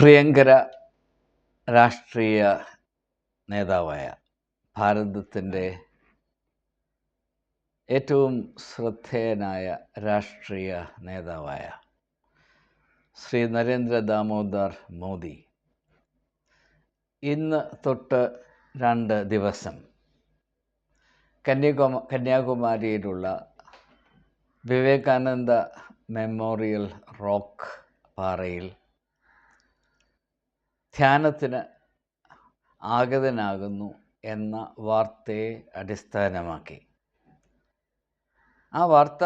പ്രിയങ്കര രാഷ്ട്രീയ നേതാവായ ഭാരതത്തിൻ്റെ ഏറ്റവും ശ്രദ്ധേയനായ രാഷ്ട്രീയ നേതാവായ ശ്രീ നരേന്ദ്ര ദാമോദർ മോദി ഇന്ന് തൊട്ട് 2 ദിവസം കന്യാകുമാരിയിലുള്ള വിവേകാനന്ദ മെമ്മോറിയൽ റോക്ക് പാറയിൽ ധ്യാനത്തിന് ആഗതനാകുന്നു എന്ന വാർത്തയെ അടിസ്ഥാനമാക്കി ആ വാർത്ത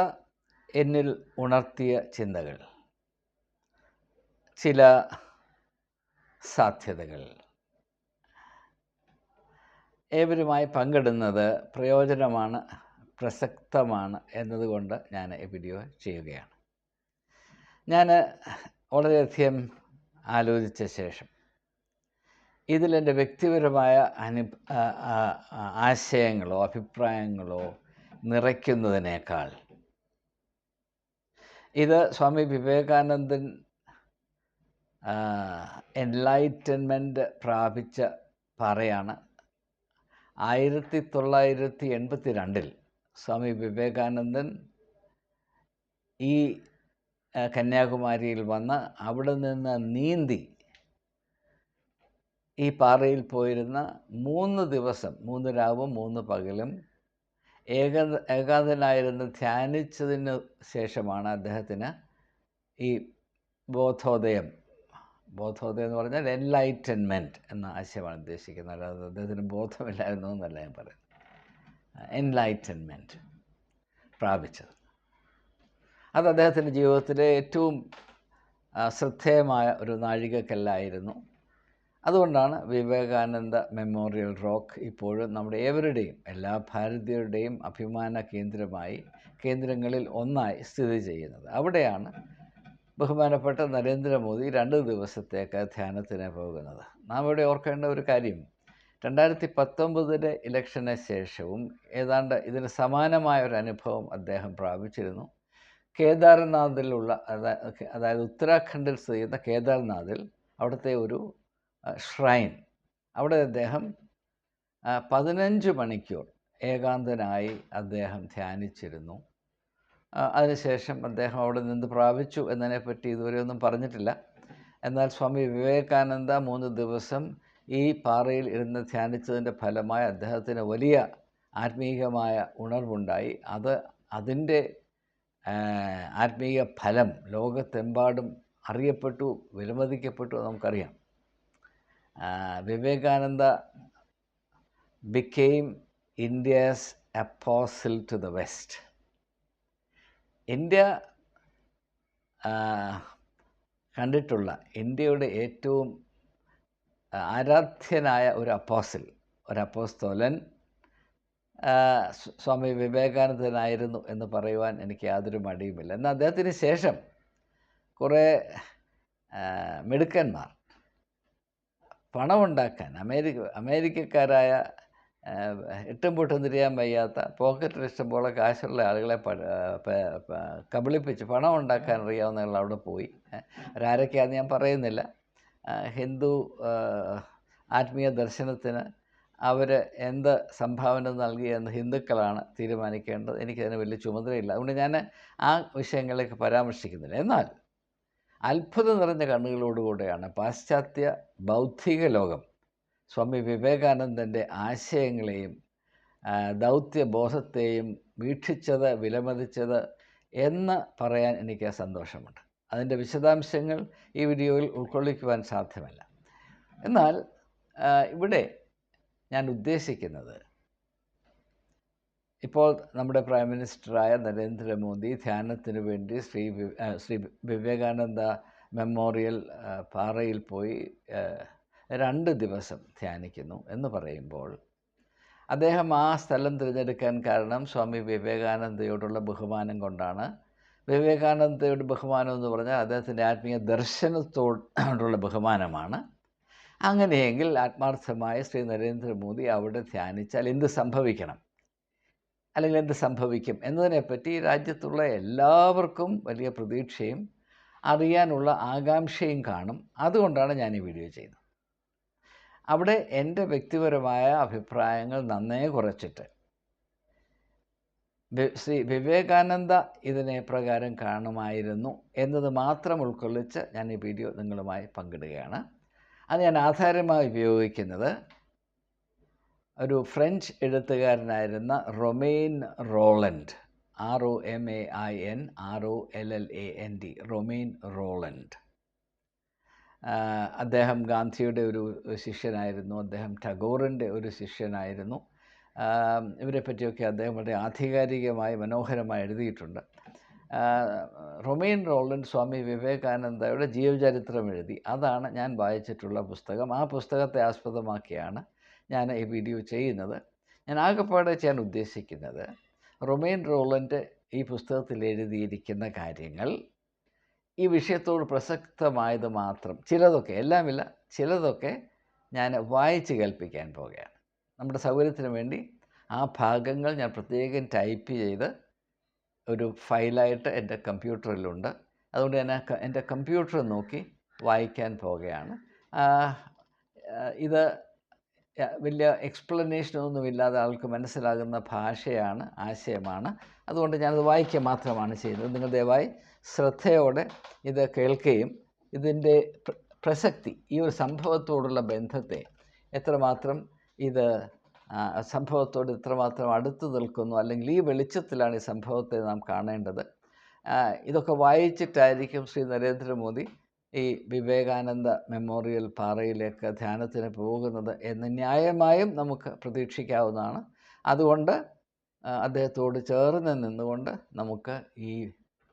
എന്നിൽ ഉണർത്തിയ ചിന്തകൾ, ചില സാധ്യതകൾ ഏവരുമായി പങ്കിടുന്നത് പ്രയോജനമാണ്, പ്രസക്തമാണ് എന്നതുകൊണ്ട് ഞാൻ ഈ വീഡിയോ ചെയ്യുകയാണ്. ഞാൻ വളരെയധികം ആലോചിച്ച ശേഷം ഇതിലെൻ്റെ വ്യക്തിപരമായ ആശയങ്ങളോ അഭിപ്രായങ്ങളോ നിറയ്ക്കുന്നതിനേക്കാൾ ഇത് സ്വാമി വിവേകാനന്ദൻ എൻലൈറ്റൻമെൻറ്റ് പ്രാപിച്ച പാറയാണ്. 1982 സ്വാമി വിവേകാനന്ദൻ ഈ കന്യാകുമാരിയിൽ വന്ന് അവിടെ നിന്ന് നീന്തി ഈ പാറയിൽ പോയിരുന്ന 3 ദിവസം 3 രാവും 3 പകലും ഏകാന്തനായിരുന്ന് ധ്യാനിച്ചതിന് ശേഷമാണ് അദ്ദേഹത്തിന് ഈ ബോധോദയം എന്ന് പറഞ്ഞാൽ എൻലൈറ്റൻമെൻറ്റ് എന്ന ആശയമാണ് ഉദ്ദേശിക്കുന്നത്. അല്ലാതെ അദ്ദേഹത്തിന് ബോധമില്ലായിരുന്നു എന്നല്ല ഞാൻ പറയുന്നത്. എൻലൈറ്റൻമെൻറ്റ് പ്രാപിച്ചത് അത് അദ്ദേഹത്തിൻ്റെ ജീവിതത്തിലെ ഏറ്റവും ശ്രദ്ധേയമായ ഒരു നാഴികക്കല്ലായിരുന്നു. അതുകൊണ്ടാണ് വിവേകാനന്ദ മെമ്മോറിയൽ റോക്ക് ഇപ്പോഴും നമ്മുടെ ഏവരുടെയും, എല്ലാ ഭാരതീയരുടെയും അഭിമാന കേന്ദ്രങ്ങളിൽ ഒന്നായി സ്ഥിതി ചെയ്യുന്നത്. അവിടെയാണ് ബഹുമാനപ്പെട്ട നരേന്ദ്രമോദി 2 ദിവസത്തേക്ക് ധ്യാനത്തിന് പോകുന്നത്. നാം ഇവിടെ ഓർക്കേണ്ട ഒരു കാര്യം, 2019 ഇലക്ഷന് ശേഷവും ഏതാണ്ട് ഇതിന് സമാനമായ ഒരു അനുഭവം അദ്ദേഹം പ്രാപിച്ചിരുന്നു. കേദാർനാഥിലുള്ള, അതായത് ഉത്തരാഖണ്ഡിൽ സ്ഥിതി ചെയ്യുന്ന കേദാർനാഥിൽ അവിടുത്തെ ഒരു ഷ്രൈൻ, അവിടെ അദ്ദേഹം 15 മണിക്കൂർ ഏകാന്തനായി അദ്ദേഹം ധ്യാനിച്ചിരുന്നു. അതിനുശേഷം അദ്ദേഹം അവിടെ നിന്ന് പ്രാപിച്ചു എന്നതിനെപ്പറ്റി ഇതുവരെ ഒന്നും പറഞ്ഞിട്ടില്ല. എന്നാൽ സ്വാമി വിവേകാനന്ദ 3 ദിവസം ഈ പാറയിൽ ഇരുന്ന് ധ്യാനിച്ചതിൻ്റെ ഫലമായി അദ്ദേഹത്തിന് വലിയ ആത്മീയമായ ഉണർവുണ്ടായി. അതിൻ്റെ ആത്മീയ ഫലം ലോകത്തെമ്പാടും അറിയപ്പെട്ടു, വിലമതിക്കപ്പെട്ടു. നമുക്കറിയാം, Vivekananda became India's apostle to the West. India കണ്ടിട്ടുള്ള ഇന്ത്യയുടെ ഏറ്റവും ആരാധ്യനായ ഒരു അപ്പോസ്തലൻ സ്വാമി വിവേകാനന്ദനായിരുന്നു എന്ന് പറയുവാൻ എനിക്ക് യാതൊരു മടിയുമില്ല. എന്നാൽ അദ്ദേഹത്തിന് ശേഷം കുറേ മിടുക്കന്മാർ പണമുണ്ടാക്കാൻ, അമേരിക്കക്കാരായ എട്ടും പൊട്ടും തിരിയാൻ വയ്യാത്ത, പോക്കറ്റിൽ ഇഷ്ടം പോലെ കാശുള്ള ആളുകളെ കബളിപ്പിച്ച് പണം ഉണ്ടാക്കാൻ അറിയാവുന്നവർ അവിടെ പോയി. അവരാരൊക്കെയാണെന്ന് ഞാൻ പറയുന്നില്ല. ഹിന്ദു ആത്മീയ ദർശനത്തിന് അവർ എന്ത് സംഭാവന നൽകിയെന്ന് ഹിന്ദുക്കളാണ് തീരുമാനിക്കേണ്ടത്. എനിക്കതിന് വലിയ ചുമതലയില്ല. അതുകൊണ്ട് ഞാൻ ആ വിഷയങ്ങളിലേക്ക് പരാമർശിക്കുന്നില്ല. എന്നാൽ അത്ഭുതം നിറഞ്ഞ കണ്ണുകളോടുകൂടെയാണ് പാശ്ചാത്യ ബൗദ്ധിക ലോകം സ്വാമി വിവേകാനന്ദൻ്റെ ആശയങ്ങളെയും ദൗത്യബോധത്തെയും വീക്ഷിച്ചത്, വിലമതിച്ചത് എന്ന് പറയാൻ എനിക്ക് സന്തോഷമുണ്ട്. അതിൻ്റെ വിശദാംശങ്ങൾ ഈ വീഡിയോയിൽ ഉൾക്കൊള്ളിക്കുവാൻ സാധ്യമല്ല. എന്നാൽ ഇവിടെ ഞാൻ ഉദ്ദേശിക്കുന്നത്, ഇപ്പോൾ നമ്മുടെ പ്രൈം മിനിസ്റ്ററായ നരേന്ദ്രമോദി ധ്യാനത്തിന് വേണ്ടി ശ്രീ വിവേകാനന്ദ മെമ്മോറിയൽ പാറയിൽ പോയി 2 ദിവസം ധ്യാനിക്കുന്നു എന്ന് പറയുമ്പോൾ, അദ്ദേഹം ആ സ്ഥലം തിരഞ്ഞെടുക്കാൻ കാരണം സ്വാമി വിവേകാനന്ദയോടുള്ള ബഹുമാനം കൊണ്ടാണ്. വിവേകാനന്ദയുടെ ബഹുമാനം എന്ന് പറഞ്ഞാൽ അദ്ദേഹത്തിൻ്റെ ആത്മീയ ദർശനത്തോടുള്ള ബഹുമാനമാണ്. അങ്ങനെയെങ്കിൽ ആത്മാർത്ഥമായ ശ്രീ നരേന്ദ്രമോദി അവിടെ ധ്യാനിച്ചാൽ എന്ത് സംഭവിക്കണം, അല്ലെങ്കിൽ എന്ത് സംഭവിക്കും എന്നതിനെപ്പറ്റി രാജ്യത്തുള്ള എല്ലാവർക്കും വലിയ പ്രതീക്ഷയും അറിയാനുള്ള ആകാംക്ഷയും കാണും. അതുകൊണ്ടാണ് ഞാൻ ഈ വീഡിയോ ചെയ്യുന്നത്. അവിടെ എൻ്റെ വ്യക്തിപരമായ അഭിപ്രായങ്ങൾ നന്നേ കുറച്ചിട്ട് ശ്രീ വിവേകാനന്ദ ഇതിനെ പ്രകാരം കാണുമായിരുന്നു എന്നത് മാത്രം ഉൾക്കൊള്ളിച്ച് ഞാൻ ഈ വീഡിയോ നിങ്ങളുമായി പങ്കിടുകയാണ്. അത് ഞാൻ ആധാരമായി ഉപയോഗിക്കുന്നത് ഒരു ഫ്രഞ്ച് എഴുത്തുകാരനായിരുന്ന Romain Rolland, ROMAIN ROLLAND, Romain Rolland. അദ്ദേഹം ഗാന്ധിയുടെ ഒരു ശിഷ്യനായിരുന്നു, അദ്ദേഹം ടാഗോറിൻ്റെ ഒരു ശിഷ്യനായിരുന്നു. ഇവരെ പറ്റിയൊക്കെ അദ്ദേഹം വളരെ ആധികാരികമായി മനോഹരമായി എഴുതിയിട്ടുണ്ട്. റൊമെയിൻ റോളണ്ട് സ്വാമി വിവേകാനന്ദയുടെ ജീവചരിത്രം എഴുതി. അതാണ് ഞാൻ വായിച്ചിട്ടുള്ള പുസ്തകം. ആ പുസ്തകത്തെ ആസ്പദമാക്കിയാണ് ഞാൻ ഈ വീഡിയോ ചെയ്യുന്നത്. ഞാൻ ആകെപ്പാടെ ചെയ്യാൻ ഉദ്ദേശിക്കുന്നത്, റൊമെയിൻ റോളണ്ട് ഈ പുസ്തകത്തിൽ എഴുതിയിരിക്കുന്ന കാര്യങ്ങൾ ഈ വിഷയത്തോട് പ്രസക്തമായത് മാത്രം, ചിലതൊക്കെ, എല്ലാമില്ല, ചിലതൊക്കെ ഞാൻ വായിച്ച് കേൾപ്പിക്കാൻ പോവുകയാണ്. നമ്മുടെ സൗകര്യത്തിന് വേണ്ടി ആ ഭാഗങ്ങൾ ഞാൻ പ്രത്യേകം ടൈപ്പ് ചെയ്ത് ഒരു ഫയലായിട്ട് എൻ്റെ കമ്പ്യൂട്ടറിലുണ്ട്. അതുകൊണ്ട് ഞാൻ എൻ്റെ കമ്പ്യൂട്ടർ നോക്കി വായിക്കാൻ പോവുകയാണ്. ഇത് വലിയ എക്സ്പ്ലനേഷനൊന്നുമില്ലാതെ ആൾക്ക് മനസ്സിലാകുന്ന ഭാഷയാണ്, ആശയമാണ്. അതുകൊണ്ട് ഞാനത് വായിക്കുക മാത്രമാണ് ചെയ്യുന്നത്. നിങ്ങൾ ദയവായി ശ്രദ്ധയോടെ ഇത് കേൾക്കുകയും ഇതിൻ്റെ പ്രസക്തി, ഈ ഒരു സംഭവത്തോടുള്ള ബന്ധത്തെ എത്രമാത്രം ഇത് സംഭവത്തോട് എത്രമാത്രം അടുത്ത് നിൽക്കുന്നു, അല്ലെങ്കിൽ ഈ വെളിച്ചത്തിലാണ് ഈ സംഭവത്തെ നാം കാണേണ്ടത്, ഇതൊക്കെ വായിച്ചിട്ടായിരിക്കും ശ്രീ നരേന്ദ്രമോദി ഈ വിവേകാനന്ദ മെമ്മോറിയൽ പാറയിലേക്ക് ധ്യാനത്തിന് പോകുന്നത് എന്ന് ന്യായമായും നമുക്ക് പ്രതീക്ഷിക്കാവുന്നതാണ്. അതുകൊണ്ട് അദ്ദേഹത്തോട് ചേർന്ന് നിന്നുകൊണ്ട് നമുക്ക് ഈ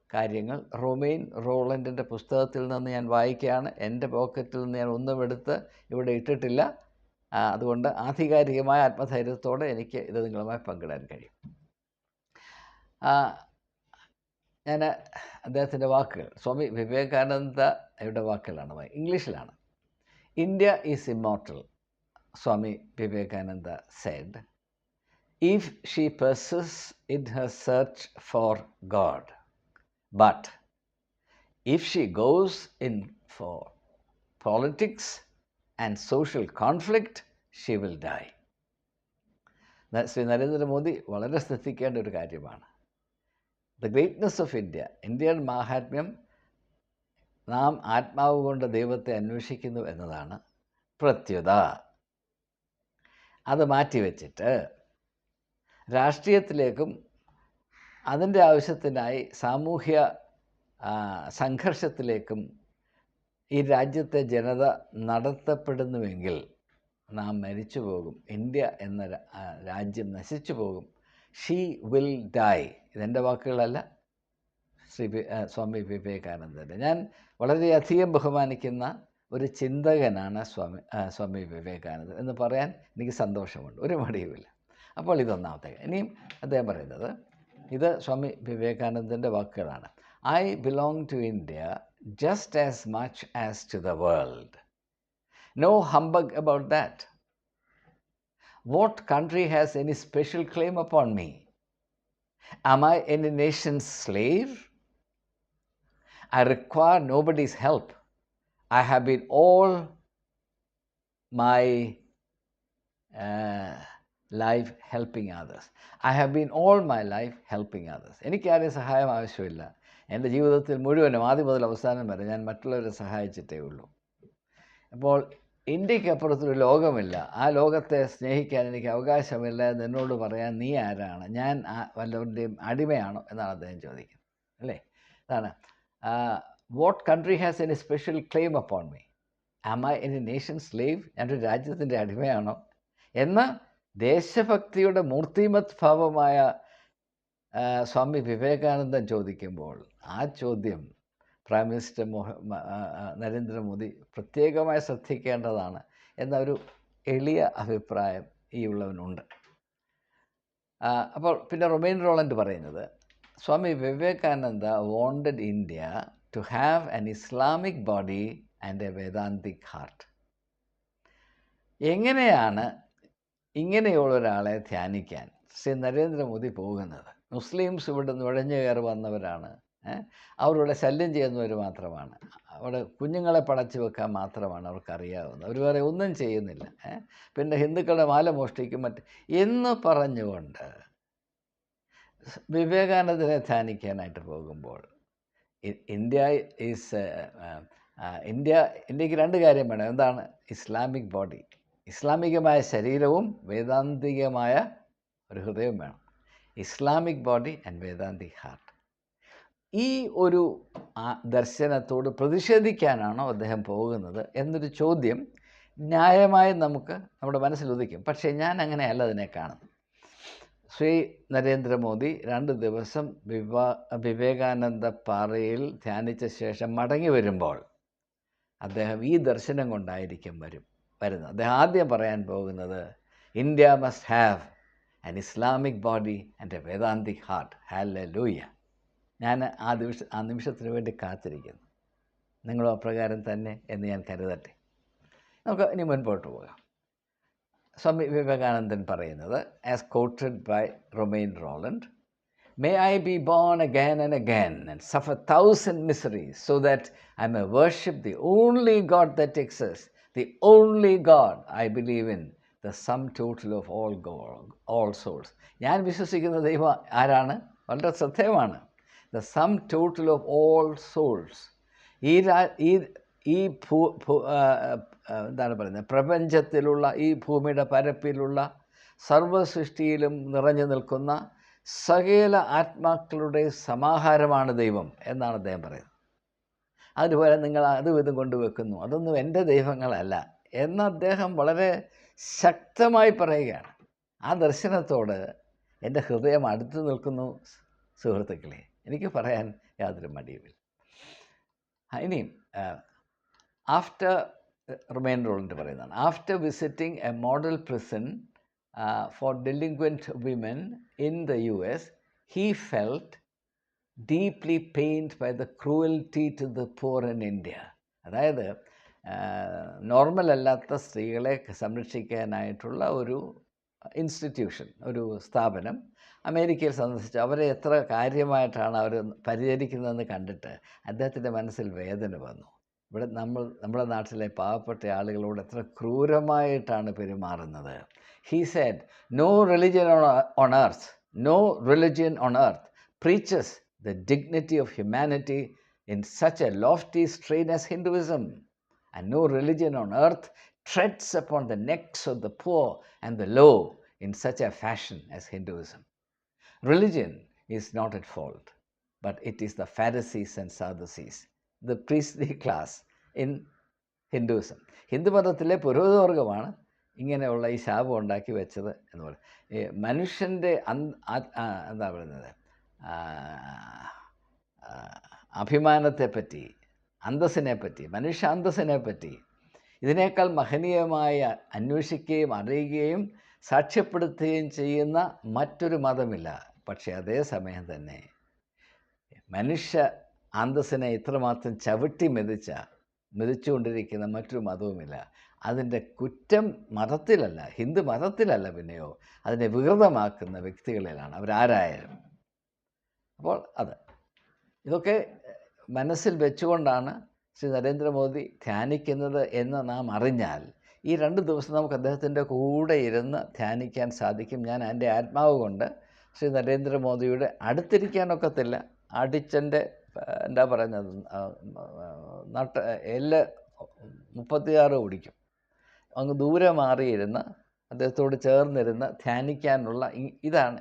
കാര്യങ്ങൾ റൊമെയിൻ റോളണ്ടിൻ്റെ പുസ്തകത്തിൽ നിന്ന് ഞാൻ വായിക്കുകയാണ്. എൻ്റെ പോക്കറ്റിൽ നിന്ന് ഞാൻ ഒന്നും എടുത്ത് ഇവിടെ ഇട്ടിട്ടില്ല. അതുകൊണ്ട് ആധികാരികമായ ആത്മധൈര്യത്തോടെ എനിക്ക് ഇത് നിങ്ങളുമായി പങ്കിടാൻ കഴിയും. ഞാൻ അദ്ദേഹത്തിൻ്റെ വാക്കുകൾ, സ്വാമി വിവേകാനന്ദയുടെ വാക്കുകളാണ്, ഇംഗ്ലീഷിലാണ്. India is immortal, Swami Vivekananda said, if she persists in her search for God. But if she goes in for politics and social conflict, she will die. Shri Narendra Modi വളരെ ശ്രദ്ധിക്കേണ്ട ഒരു കാര്യമാണ്. The greatness of India, Indian മാഹാത്മ്യം, നാം ആത്മാവ് കൊണ്ട് ദൈവത്തെ അന്വേഷിക്കുന്നു എന്നതാണ്. പ്രത്യുത അത് മാറ്റിവെച്ചിട്ട് രാഷ്ട്രീയത്തിലേക്കും അതിൻ്റെ ആവശ്യത്തിനായി സാമൂഹ്യ സംഘർഷത്തിലേക്കും ഈ രാജ്യത്തെ ജനത നടത്തപ്പെടുന്നുവെങ്കിൽ നാം മരിച്ചു പോകും. ഇന്ത്യ എന്ന രാജ്യം നശിച്ചു പോകും. She will die. ഇതെൻ്റെ വാക്കുകളല്ല, സ്വാമി വിവേകാനന്ദൻ്റെ. ഞാൻ വളരെയധികം ബഹുമാനിക്കുന്ന ഒരു ചിന്തകനാണ് സ്വാമി വിവേകാനന്ദൻ എന്ന് പറയാൻ എനിക്ക് സന്തോഷമുണ്ട്, ഒരു മടിയുമില്ല. അപ്പോൾ ഇതൊന്നാമത്തെ. ഇനിയും അദ്ദേഹം പറയുന്നത്, ഇത് സ്വാമി വിവേകാനന്ദൻ്റെ വാക്കുകളാണ്. I belong to India just as much as to the world. No humbug about that. What country has any special claim upon me? Am I any nation's slave? I require nobody's help. I have been all my life helping others. I have been all my life helping others. എനിക്കാരെയും സഹായം ആവശ്യമില്ല. എൻ്റെ ജീവിതത്തിൽ മുഴുവനും ആദ്യം മുതൽ അവസാനം വരെ ഞാൻ മറ്റുള്ളവരെ സഹായിച്ചിട്ടേ ഉള്ളൂ. അപ്പോൾ ഇന്ത്യക്കപ്പുറത്തൊരു ലോകമില്ല, ആ ലോകത്തെ സ്നേഹിക്കാൻ എനിക്ക് അവകാശമില്ല എന്ന് എന്നോട് പറയാൻ നീ ആരാണ്? ഞാൻ വല്ലവരുടെയും അടിമയാണോ എന്നാണ് അദ്ദേഹം ചോദിക്കുന്നത്, അല്ലേ? അതാണ് what country has any special claim upon me? Am I any nation slave? ഞാനൊരു രാജ്യത്തിൻ്റെ അടിമയാണോ എന്ന് ദേശഭക്തിയുടെ മൂർത്തിമത് ഭാവമായ സ്വാമി വിവേകാനന്ദൻ ചോദിക്കുമ്പോൾ ആ ചോദ്യം പ്രൈം മിനിസ്റ്റർ നരേന്ദ്രമോദി പ്രത്യേകമായി ശ്രദ്ധിക്കേണ്ടതാണ് എന്നൊരു എളിയ അഭിപ്രായം ഈ ഉള്ളവനുണ്ട്. അപ്പോൾ പിന്നെ റൊമെയിൻ റോളണ്ട് പറയുന്നത്, Swami Vivekananda wanted India to have an Islamic body and a Vedantic heart. എങ്ങനെയാണ് ഇങ്ങനെയുള്ള ഒരാളെ ധ്യാനിക്കാൻ ശ്രീ നരേന്ദ്രമോദി പോകുന്നത്? മുസ്ലിംസ് ഇവിടെ നുഴഞ്ഞു കയറി വന്നവരാണ്, അവരുടെ ശല്യം ചെയ്യുന്നവർ മാത്രമാണ്, അവിടെ കുഞ്ഞുങ്ങളെ പടച്ചു വെക്കാൻ മാത്രമാണ് അവർക്കറിയാവുന്നത്, അവർ വേറെ ഒന്നും ചെയ്യുന്നില്ല. പിന്നെ ഹിന്ദുക്കളുടെ മാല മോഷ്ടിക്കും എന്ന് പറഞ്ഞുകൊണ്ട് വിവേകാനന്ദനെ ധ്യാനിക്കാനായിട്ട് പോകുമ്പോൾ ഇന്ത്യക്ക് രണ്ട് കാര്യം വേണം. എന്താണ്? ഇസ്ലാമിക് ബോഡി, ഇസ്ലാമികമായ ശരീരവും വേദാന്തികമായ ഒരു ഹൃദയവും വേണം. Islamic body and Vedantic heart. ഈ ഒരു ദർശനത്തോട് പ്രതിഷേധിക്കാനാണോ അദ്ദേഹം പോകുന്നത് എന്നൊരു ചോദ്യം ന്യായമായി നമുക്ക് നമ്മുടെ മനസ്സിൽ ഉദിക്കും. പക്ഷേ ഞാൻ അങ്ങനെയല്ല അതിനെ കാണുന്നത്. ശ്രീ നരേന്ദ്രമോദി 2 ദിവസം വിവേകാനന്ദ പാറയിൽ ധ്യാനിച്ച ശേഷം മടങ്ങി വരുമ്പോൾ അദ്ദേഹം ഈ ദർശനം കൊണ്ടായിരിക്കും വരുന്നത്. അദ്ദേഹം ആദ്യം പറയാൻ പോകുന്നത് India must have an Islamic body and a Vedantic heart. Hallelujah. ഞാൻ ആ നിമിഷത്തിന് വേണ്ടി കാത്തിരിക്കുന്നു. നിങ്ങളും അപ്രകാരം തന്നെ എന്ന് ഞാൻ കരുതട്ടെ. നമുക്ക് ഇനി മുൻപോട്ട് പോകാം. സ്വാമി വിവേകാനന്ദൻ പറയുന്നത്, as quoted by Romain Rolland, may I be born again and again and suffer 1000 miseries so that I may worship the only God that exists, the only God I believe in, the sum total of all souls. ഞാൻ വിശ്വസിക്കുന്ന ദൈവം ആരാണ്? വളരെ ശ്രദ്ധേയമാണ്. The sum total of all souls. എന്താണ് പറയുന്നത്? പ്രപഞ്ചത്തിലുള്ള, ഈ ഭൂമിയുടെ പരപ്പിലുള്ള സർവ്വസൃഷ്ടിയിലും നിറഞ്ഞു നിൽക്കുന്ന സകല ആത്മാക്കളുടെ സമാഹാരമാണ് ദൈവം എന്നാണ് അദ്ദേഹം പറയുന്നത്. അതുപോലെ നിങ്ങൾ അതും ഇതും കൊണ്ടുവെക്കുന്നു, അതൊന്നും എൻ്റെ ദൈവങ്ങളല്ല എന്ന് അദ്ദേഹം വളരെ ശക്തമായി പറയുകയാണ്. ആ ദർശനത്തോട് എൻ്റെ ഹൃദയം അടുത്ത് നിൽക്കുന്നു സുഹൃത്തുക്കളെ, എനിക്ക് പറയാൻ യാതൊരു മടിയുമില്ല. ഇനിയും ആഫ്റ്റർ റൊമെയിൻ റോളണ്ട് പറയുന്നതാണ്, after visiting a model prison for delinquent women in the US, he felt deeply pained by the cruelty to the poor in India. അതായത് നോർമൽ അല്ലാത്ത സ്ത്രീകളെ സംരക്ഷിക്കാനായിട്ടുള്ള ഒരു ഇൻസ്റ്റിറ്റ്യൂഷൻ, ഒരു സ്ഥാപനം അമേരിക്കയിൽ സന്ദർശിച്ചു. അവരെ എത്ര കാര്യമായിട്ടാണ് അവർ പരിചരിക്കുന്നതെന്ന് കണ്ടിട്ട് അദ്ദേഹത്തിൻ്റെ മനസ്സിൽ വേദന വന്നു. ഇവിടെ നമ്മുടെ നാട്ടിലെ പാവപ്പെട്ട ആളുകളോട് എത്ര ക്രൂരമായിട്ടാണ് പെരുമാറുന്നത്. He said, no religion on earth preaches the dignity of humanity in such a lofty strain as Hinduism, and no religion on earth treads upon the necks of the poor and the low in such a fashion as Hinduism. Religion is not at fault, but it is the Pharisees and Sadducees, the priestly class in Hinduism. ഹിന്ദുമതത്തിലെ പുരോഹിതവർഗമാണ് ഇങ്ങനെയുള്ള ഈ ശാപം ഉണ്ടാക്കി വെച്ചത് എന്ന് പറയും. ഈ മനുഷ്യൻ്റെ എന്താ പറയുന്നത്, അഭിമാനത്തെപ്പറ്റി, അന്തസ്സിനെപ്പറ്റി, മനുഷ്യ അന്തസ്സിനെപ്പറ്റി ഇതിനേക്കാൾ മഹനീയമായി അന്വേഷിക്കുകയും അറിയുകയും സാക്ഷ്യപ്പെടുത്തുകയും ചെയ്യുന്ന മറ്റൊരു മതമില്ല. പക്ഷേ അതേസമയം തന്നെ മനുഷ്യ അന്തസ്സിനെ ഇത്രമാത്രം ചവിട്ടി മെതിച്ചുകൊണ്ടിരിക്കുന്ന മറ്റൊരു മതവുമില്ല. അതിൻ്റെ കുറ്റം മതത്തിലല്ല, ഹിന്ദു മതത്തിലല്ല, പിന്നെയോ അതിനെ വികൃതമാക്കുന്ന വ്യക്തികളിലാണ്, അവരാരായാലും. അപ്പോൾ ഇതൊക്കെ മനസ്സിൽ വെച്ചുകൊണ്ടാണ് ശ്രീ നരേന്ദ്രമോദി ധ്യാനിക്കുന്നത് എന്ന് നാം അറിഞ്ഞാൽ ഈ 2 ദിവസം നമുക്ക് അദ്ദേഹത്തിൻ്റെ കൂടെ ഇരുന്ന് ധ്യാനിക്കാൻ സാധിക്കും. ഞാൻ എൻ്റെ ആത്മാവ് കൊണ്ട് ശ്രീ നരേന്ദ്രമോദിയുടെ അടുത്തിരിക്കാനൊക്കത്തില്ല. അടിച്ചൻ്റെ എന്താ പറയുന്നത്, എല്ല് 36 ഓടിക്കും. അങ്ങ് ദൂരെ മാറിയിരുന്ന് അദ്ദേഹത്തോട് ചേർന്നിരുന്ന് ധ്യാനിക്കാനുള്ള ഇതാണ്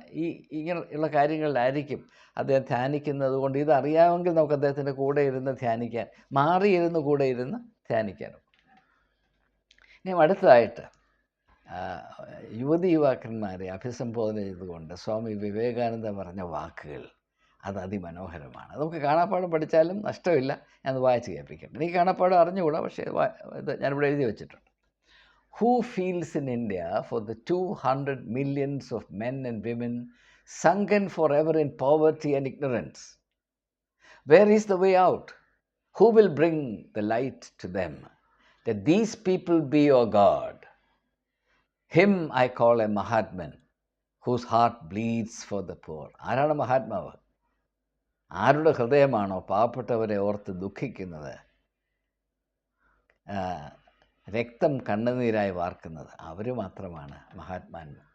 ഇങ്ങനെയുള്ള കാര്യങ്ങളിലായിരിക്കും അദ്ദേഹം ധ്യാനിക്കുന്നത്. കൊണ്ട് ഇതറിയാമെങ്കിൽ നമുക്ക് അദ്ദേഹത്തിൻ്റെ കൂടെ ഇരുന്ന് ധ്യാനിക്കാൻ, മാറിയിരുന്ന് കൂടെ ഇരുന്ന് ധ്യാനിക്കാനും. ഇനി അടുത്തതായിട്ട് യുവാക്കന്മാരെ അഭിസംബോധന ചെയ്തുകൊണ്ട് സ്വാമി വിവേകാനന്ദ പറഞ്ഞ വാക്കുകൾ അത് അതിമനോഹരമാണ്. നമുക്ക് കാണാപ്പാഠം പഠിച്ചാലും നഷ്ടമില്ല. ഞാനത് വായിച്ച് കേൾപ്പിക്കാം. എനിക്ക് കാണാപ്പാഠം അറിഞ്ഞുകൂടാ, പക്ഷേ ഇത് ഞാനിവിടെ എഴുതി വെച്ചിട്ടുണ്ട്. Who feels in India for the 200 millions of men and women sunken forever in poverty and ignorance? Where is the way out? Who will bring the light to them? That these people be your God. Him I call a Mahatman, whose heart bleeds for the poor. ആരാണ് മഹാത്മാവ്? ആരുടെ ഹൃദയമാണോ പാവപ്പെട്ടവരെ ഓർത്ത് ദുഃഖിക്കുന്നത്, രക്തം കണ്ണുനീരായി വാർക്കുന്നത്, അവർ മാത്രമാണ് മഹാത്മാന്മാർ.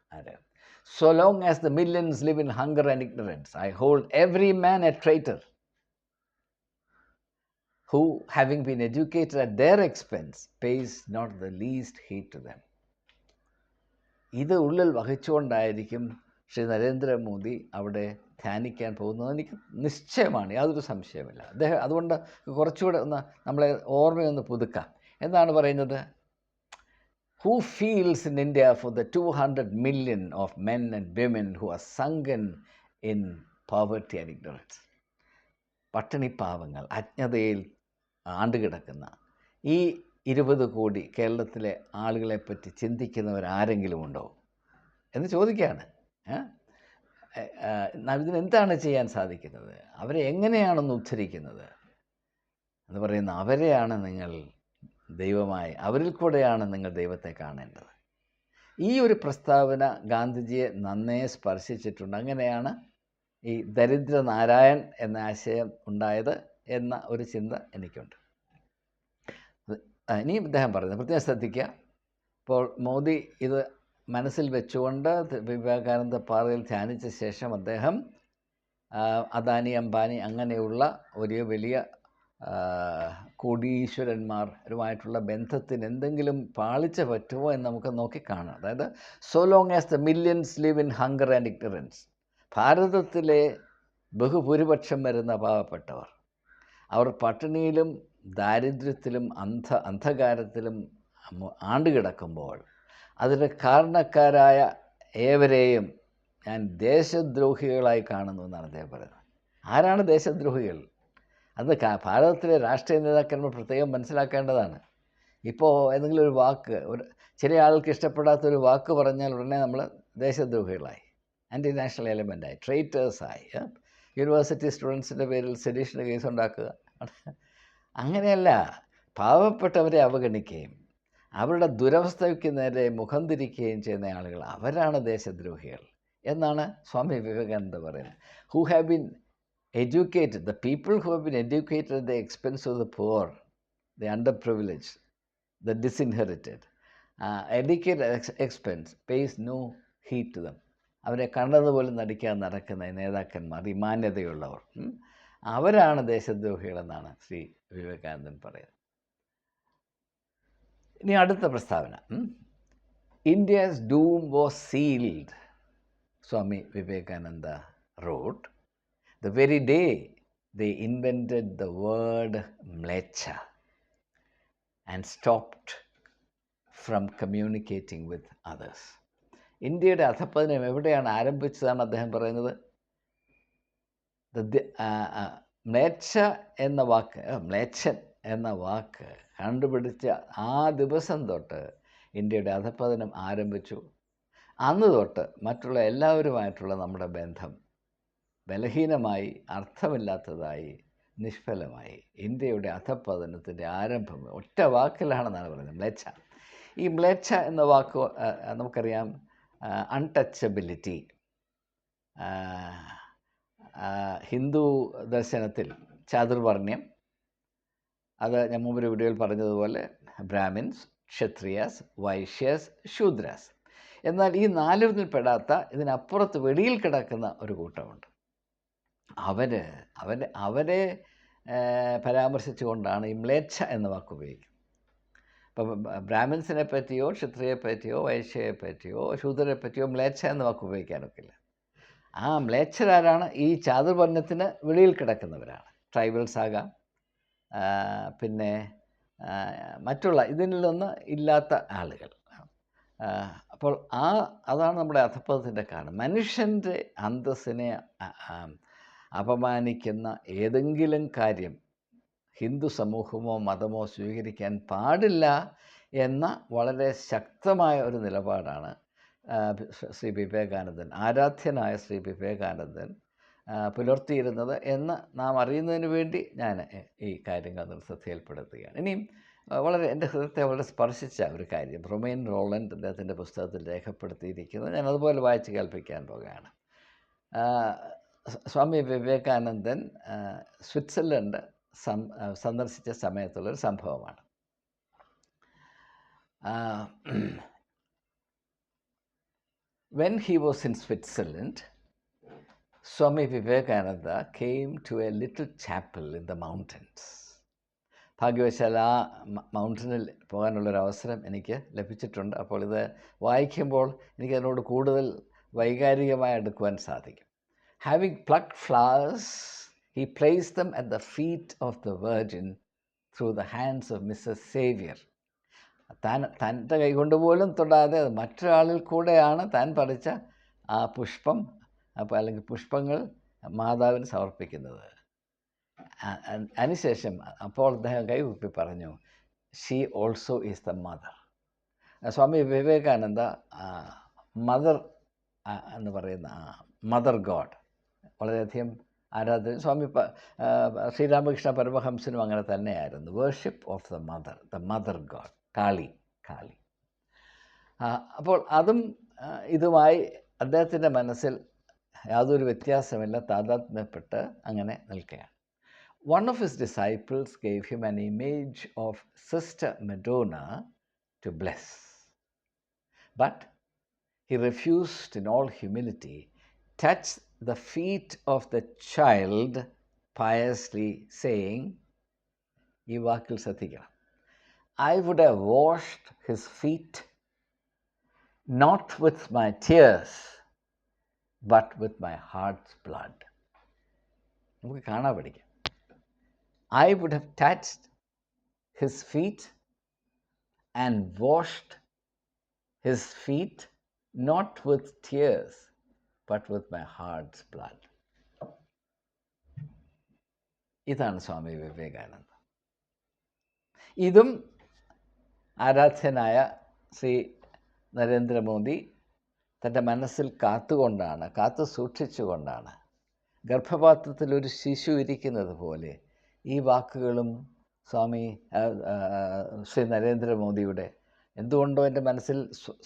So long as the millions live in hunger and ignorance, I hold every man a traitor who, having been educated at their expense, pays not the least heed to them. ഇത് ഉള്ളിൽ വഹിച്ചുകൊണ്ടായിരിക്കും ശ്രീ നരേന്ദ്രമോദി അവിടെ ധ്യാനിക്കാൻ പോകുന്നത് എനിക്ക് നിശ്ചയമാണ്, യാതൊരു സംശയമില്ല. അദ്ദേഹം അതുകൊണ്ട് കുറച്ചുകൂടെ ഒന്ന് നമ്മളെ ഓർമ്മയൊന്ന് പുതുക്കാം. എന്താണ് പറയുന്നത്? Who feels in India for the 200 million of men and women who are sunken in poverty and ignorance? പട്ടിണിപ്പാവങ്ങൾ, അജ്ഞതയിൽ ആണ്ടുകിടക്കുന്ന ഈ 20 കോടി കേരളത്തിലെ ആളുകളെപ്പറ്റി ചിന്തിക്കുന്നവരാരെങ്കിലും ഉണ്ടോ എന്ന് ചോദിക്കുകയാണ്. ഇതിനെന്താണ് ചെയ്യാൻ സാധിക്കുന്നത്? അവരെ എങ്ങനെയാണെന്ന് ഉദ്ധരിക്കുന്നത് എന്ന് പറയുന്ന അവരെയാണ് നിങ്ങൾ ദൈവമായി, അവരിൽ കൂടെയാണ് നിങ്ങൾ ദൈവത്തെ കാണേണ്ടത്. ഈ ഒരു പ്രസ്താവന ഗാന്ധിജിയെ നന്നേ സ്പർശിച്ചിട്ടുണ്ട്. അങ്ങനെയാണ് ഈ ദരിദ്ര നാരായൺ എന്ന ആശയം ഉണ്ടായത് എന്ന ഒരു ചിന്ത എനിക്കുണ്ട്. ഇനിയും ഇദ്ദേഹം പറയുന്നത് പ്രത്യേകം ശ്രദ്ധിക്കുക. ഇപ്പോൾ മോദി ഇത് മനസ്സിൽ വെച്ചുകൊണ്ട് വിവേകാനന്ദ പാറയിൽ ധ്യാനിച്ച ശേഷം അദ്ദേഹം അദാനി അംബാനി അങ്ങനെയുള്ള ഒരു വലിയ കോടീശ്വരന്മാരുമായിട്ടുള്ള ബന്ധത്തിന് എന്തെങ്കിലും പാളിച്ച പറ്റുമോ എന്ന് നമുക്ക് നോക്കിക്കാണാം. അതായത് so long as the millions live in hunger and ignorance, ഭാരതത്തിലെ ബഹുഭൂരിപക്ഷം വരുന്ന പാവപ്പെട്ടവർ അവർ പട്ടിണിയിലും ദാരിദ്ര്യത്തിലും അന്ധകാരത്തിലും ആണ്ടുകിടക്കുമ്പോൾ അതിന് കാരണക്കാരായ ഏവരെയും ഞാൻ ദേശദ്രോഹികളായി കാണുന്നു എന്നാണ് അദ്ദേഹം പറയുന്നത്. ആരാണ് ദേശദ്രോഹികൾ? അത് ഭാരതത്തിലെ രാഷ്ട്രീയ നേതാക്കന്മാർ പ്രത്യേകം മനസ്സിലാക്കേണ്ടതാണ്. ഇപ്പോൾ ഏതെങ്കിലും ഒരു വാക്ക്, ചില ആൾക്ക് ഇഷ്ടപ്പെടാത്തൊരു വാക്ക് പറഞ്ഞാൽ ഉടനെ നമ്മൾ ദേശദ്രോഹികളായി, ആൻറ്റി നാഷണൽ എലമെൻ്റായി, ട്രൈറ്റേഴ്സായി, യൂണിവേഴ്സിറ്റി സ്റ്റുഡൻസിൻ്റെ പേരിൽ സെഡീഷന് കേസ് ഉണ്ടാക്കുക. അങ്ങനെയല്ല, പാവപ്പെട്ടവരെ അവഗണിക്കുകയും അവരുടെ ദുരവസ്ഥയ്ക്ക് നേരെ മുഖം തിരിക്കുകയും ചെയ്യുന്ന ആളുകൾ, അവരാണ് ദേശദ്രോഹികൾ എന്നാണ് സ്വാമി വിവേകാനന്ദ പറയുന്നത്. Who have been educated, the people who have been educated at the expense of the poor, the underprivileged, the disinherited, educated expense pays no heed to them. അവരെ കണ്ടതുപോലെ നടിക്കാൻ നടക്കുന്ന നേതാക്കന്മാർ, ഈ മാന്യതയുള്ളവർ, അവരാണ് ദേശദ്രോഹികളെന്നാണ് ശ്രീ വിവേകാനന്ദൻ പറയുന്നത്. ഇനി അടുത്ത പ്രസ്താവന, India's dome was sealed, Swami Vivekananda wrote, the very day they invented the word mlecha and stopped from communicating with others. ഇന്ത്യയുടെ അധപ്പതനം എവിടെയാണ് ആരംഭിച്ചതാണ് അദ്ദേഹം പറയുന്നത്? മ്ലേച്ഛ എന്ന വാക്ക്, മ്ലേച്ഛൻ എന്ന വാക്ക് കണ്ടുപിടിച്ച ആ ദിവസം തൊട്ട് ഇന്ത്യയുടെ അധപ്പതനം ആരംഭിച്ചു. അന്ന് തൊട്ട് മറ്റുള്ള എല്ലാവരുമായിട്ടുള്ള നമ്മുടെ ബന്ധം ബലഹീനമായി, അർത്ഥമില്ലാത്തതായി, നിഷ്ഫലമായി. ഇന്ത്യയുടെ അധപ്പതനത്തിൻ്റെ ആരംഭം ഒറ്റ വാക്കിലാണെന്നാണ് പറയുന്നത്, മ്ലേച്ഛ. ഈ മ്ലേച്ഛ എന്ന വാക്ക് നമുക്കറിയാം, അൺടച്ചബിലിറ്റി. ഹിന്ദു ദർശനത്തിൽ ചാതുർവർണ്ണ്യം, അത് ഞാൻ മുമ്പൊരു വീഡിയോയിൽ പറഞ്ഞതുപോലെ ബ്രാഹ്മിൻസ്, ക്ഷത്രിയാസ്, വൈശ്യാസ്, ശൂദ്രാസ്. എന്നാൽ ഈ നാലിൽ പെടാത്ത, ഇതിനപ്പുറത്ത് വെളിയിൽ കിടക്കുന്ന ഒരു കൂട്ടമുണ്ട്. അവരെ പരാമർശിച്ചുകൊണ്ടാണ് ഈ മ്ലേച്ഛ എന്ന വാക്ക് ഉപയോഗിക്കുന്നത്. ഇപ്പം ബ്രാഹ്മിൻസിനെ പറ്റിയോ ക്ഷത്രിയെ പറ്റിയോ വൈശ്യയെ പറ്റിയോ ശൂദ്രരെ പറ്റിയോ മ്ലേച്ഛ എന്ന വാക്ക് ഉപയോഗിക്കാനൊക്കില്ല. ആ മ്ലേച്ഛരാരാണ്? ഈ ചാതുർവർണ്ണത്തിന് വെളിയിൽ കിടക്കുന്നവരാണ്. ട്രൈബൽസ് ആകാം, പിന്നെ മറ്റുള്ള ഇതിലൊന്ന് ഇല്ലാത്ത ആളുകൾ. അപ്പോൾ അതാണ് നമ്മുടെ അധപ്പതത്തിൻ്റെ കാരണം. മനുഷ്യൻ്റെ അന്തസ്സിനെ അപമാനിക്കുന്ന ഏതെങ്കിലും കാര്യം ഹിന്ദു സമൂഹമോ മതമോ സ്വീകരിക്കാൻ പാടില്ല എന്ന വളരെ ശക്തമായ ഒരു നിലപാടാണ് ശ്രീ വിവേകാനന്ദൻ, ആരാധ്യനായ ശ്രീ വിവേകാനന്ദൻ പുലർത്തിയിരുന്നത് എന്ന് നാം അറിയുന്നതിന് വേണ്ടി ഞാൻ ഈ കാര്യങ്ങൾ ശ്രദ്ധയിൽപ്പെടുത്തുകയാണ്. ഇനിയും എൻ്റെ ഹൃദയത്തെ വളരെ സ്പർശിച്ച ഒരു കാര്യം റൊമൈൻ റോളൻഡ് അദ്ദേഹത്തിൻ്റെ പുസ്തകത്തിൽ രേഖപ്പെടുത്തിയിരിക്കുന്നത് ഞാൻ അതുപോലെ വായിച്ച് കേൾപ്പിക്കാൻ പോകുകയാണ്. സ്വാമി വിവേകാനന്ദൻ സ്വിറ്റ്സർലൻഡ് സന്ദർശിച്ച സമയത്തുള്ളൊരു സംഭവമാണ്. When he was in Switzerland, Swami Vivekananda came to a little chapel in the mountains. ഭാഗ്യവശാൽ ആ മൗണ്ടനിൽ പോകാനുള്ളൊരവസരം എനിക്ക് ലഭിച്ചിട്ടുണ്ട്. അപ്പോൾ ഇത് വായിക്കുമ്പോൾ എനിക്കതിനോട് കൂടുതൽ വൈകാരികമായി എടുക്കുവാൻ സാധിക്കും. Having plucked flowers, he placed them at the feet of the Virgin through the hands of Mrs. Xavier. തൻ്റെ കൈകൊണ്ട് പോലും തൊടാതെ അത് മറ്റൊരാളിൽ കൂടെയാണ് താൻ പറിച്ച ആ പുഷ്പം അല്ലെങ്കിൽ പുഷ്പങ്ങൾ മാതാവിന് സമർപ്പിക്കുന്നത്. അതിനുശേഷം അപ്പോൾ അദ്ദേഹം കൈകുപ്പി പറഞ്ഞു, she also is the mother. Swami Vivekananda mother എന്ന് പറയുന്ന മദർ ഗോഡ് വളരെയധികം ആരാധന. സ്വാമി ശ്രീരാമകൃഷ്ണ പരമഹംസനും അങ്ങനെ തന്നെയായിരുന്നു. Worship of the mother god, Kali. അപ്പോൾ അതും ഇതുമായി അദ്ദേഹത്തിൻ്റെ മനസ്സിൽ യാതൊരു വ്യത്യാസമില്ല, താതാത്മ്യപ്പെട്ട് അങ്ങനെ നിൽക്കുകയാണ്. One of his disciples gave him an image of Sister Madonna to bless, but he refused in all humility, touched the feet of the child piously, saying, ഈ വാക്കിൽ ശ്രദ്ധിക്കണം, I would have washed his feet not with my tears but with my heart's blood. നമുക്ക് കാണാൻ പഠിക്കാം. I would have touched his feet and washed his feet not with tears but with my heart's blood. ഇതാണ് സ്വാമി വിവേകാനന്ദ. ഇതും ആരാധ്യനായ ശ്രീ നരേന്ദ്രമോദി തൻ്റെ മനസ്സിൽ കാത്തു സൂക്ഷിച്ചുകൊണ്ടാണ് ഗർഭപാത്രത്തിൽ ഒരു ശിശു ഇരിക്കുന്നത് പോലെ ഈ വാക്കുകളും ശ്രീ നരേന്ദ്രമോദിയുടെ, എന്തുകൊണ്ടോ എൻ്റെ മനസ്സിൽ